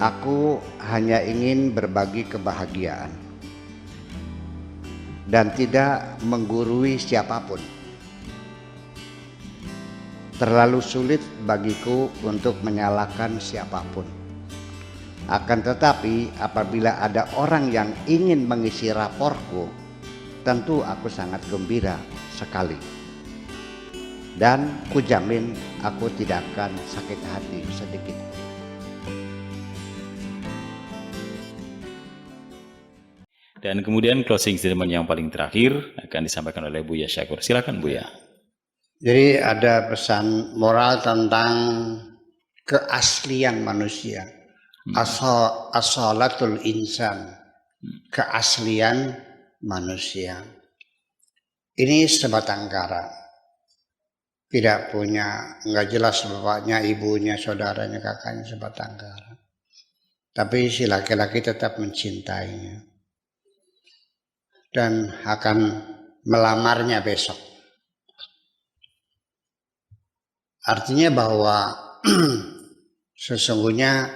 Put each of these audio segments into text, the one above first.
Aku hanya ingin berbagi kebahagiaan dan tidak menggurui siapapun. Terlalu sulit bagiku untuk menyalahkan siapapun. Akan tetapi apabila ada orang yang ingin mengisi raporku, tentu aku sangat gembira sekali. Dan kujamin aku tidak akan sakit hati sedikit. Dan kemudian closing statement yang paling terakhir akan disampaikan oleh Buya Syakur. Silakan Buya. Jadi ada pesan moral tentang keaslian manusia. Asalatul insan. Keaslian manusia. Ini sebatang kara. Tidak punya, nggak jelas bapaknya, ibunya, saudaranya, kakaknya, sebatang kara. Tapi si laki-laki tetap mencintainya. Dan akan melamarnya besok. Artinya bahwa sesungguhnya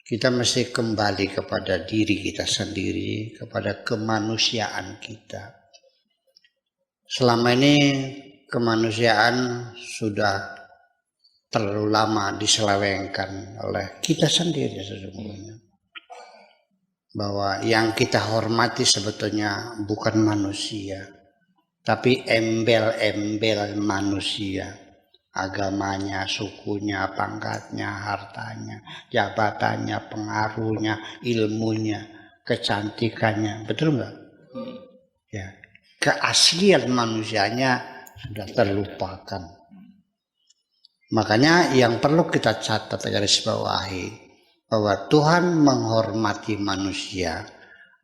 kita mesti kembali kepada diri kita sendiri, kepada kemanusiaan kita. Selama ini kemanusiaan sudah terlalu lama diselewengkan oleh kita sendiri sesungguhnya. Bahwa yang kita hormati sebetulnya bukan manusia, tapi embel-embel manusia. Agamanya, sukunya, pangkatnya, hartanya, jabatannya, pengaruhnya, ilmunya, kecantikannya. Betul nggak? Ya, keaslian manusianya sudah terlupakan. Makanya yang perlu kita catat garis bawahi, bahwa Tuhan menghormati manusia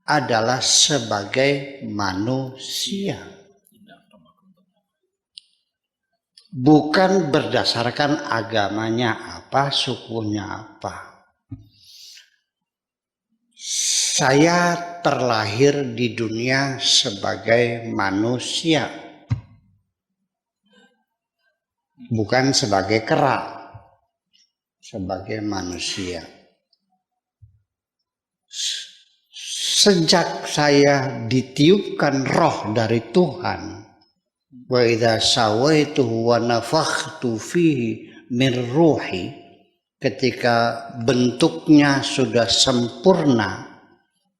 adalah sebagai manusia, bukan berdasarkan agamanya apa, sukunya apa. Saya terlahir di dunia sebagai manusia, bukan sebagai kera, sebagai manusia. Sejak saya ditiupkan roh dari Tuhan, wa idza sawaituhu wa nafakhtu fihi min ruhi, ketika bentuknya sudah sempurna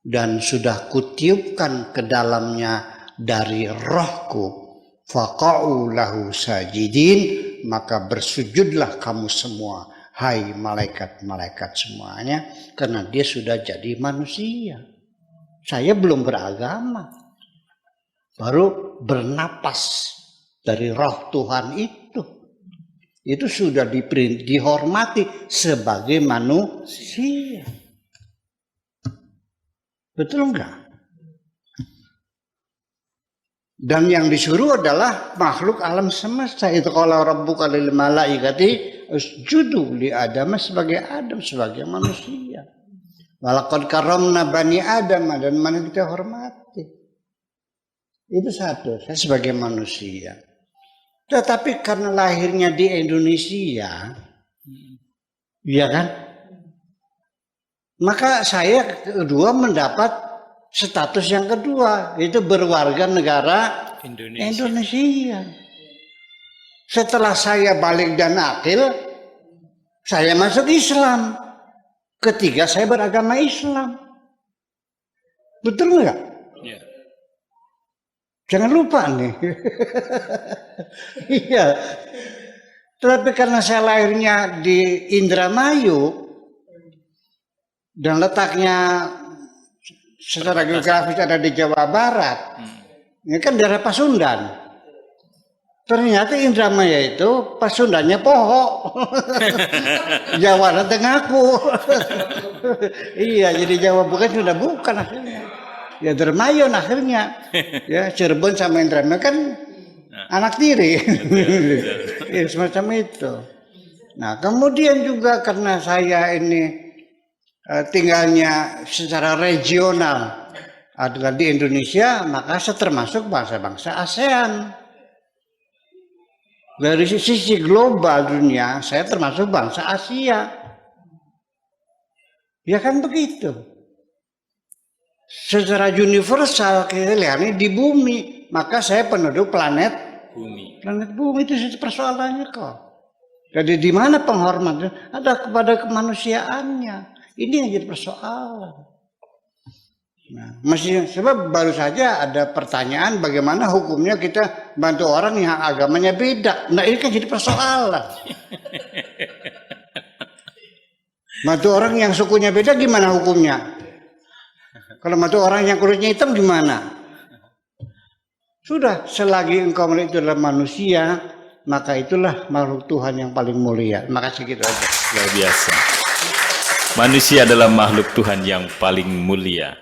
dan sudah kutiupkan ke dalamnya dari rohku, faqa'u lahu sajidin, maka bersujudlah kamu semua, hai malaikat-malaikat semuanya, karena dia sudah jadi manusia. Saya belum beragama, baru bernapas dari roh Tuhan itu sudah dihormati sebagai manusia. Betul enggak? Dan yang disuruh adalah makhluk alam semesta. Itu kalau rabbuka lil malaikati usjudu li Adam, sebagai Adam, sebagai manusia. Walaqad karramna bani Adam, dan mana kita hormati. Itu satu, saya sebagai manusia. Tetapi karena lahirnya di Indonesia, ya kan? Maka saya kedua mendapat status yang kedua, yaitu berwarga negara Indonesia. Setelah saya balik dan akil, saya masuk Islam. Ketiga, saya beragama Islam. Betul nggak? Ya. Jangan lupa nih. Iya. Tetapi karena saya lahirnya di Indramayu dan letaknya secara geografis ada di Jawa Barat, ini kan daerah Pasundan. Ternyata Indramayu itu Pasundannya Poho. Jawa tengahku. Iya, jadi Jawa bukan akhirnya. Ya Dermayon akhirnya. Ya Cirebon sama Indramayu kan anak tiri. Ya, semacam itu. Nah, kemudian juga karena saya ini tinggalnya secara regional adalah di Indonesia, maka saya termasuk bangsa-bangsa ASEAN. Dari sisi global dunia, saya termasuk bangsa Asia. Ya kan begitu. Secara universal kita lihat ini di bumi, maka saya penduduk planet Bumi. Planet bumi itu persoalannya kok. Jadi di mana penghormatan? Ada kepada kemanusiaannya. Ini yang jadi persoalan. Nah, masih sebab baru saja ada pertanyaan bagaimana hukumnya kita bantu orang yang agamanya beda. Nah ini kan jadi persoalan. Bantu orang yang sukunya beda gimana hukumnya? Kalau bantu orang yang kulitnya hitam gimana? Sudah, selagi engkau melihat itu adalah manusia, maka itulah makhluk Tuhan yang paling mulia. Makasih gitu aja. Luar biasa. Manusia adalah makhluk Tuhan yang paling mulia.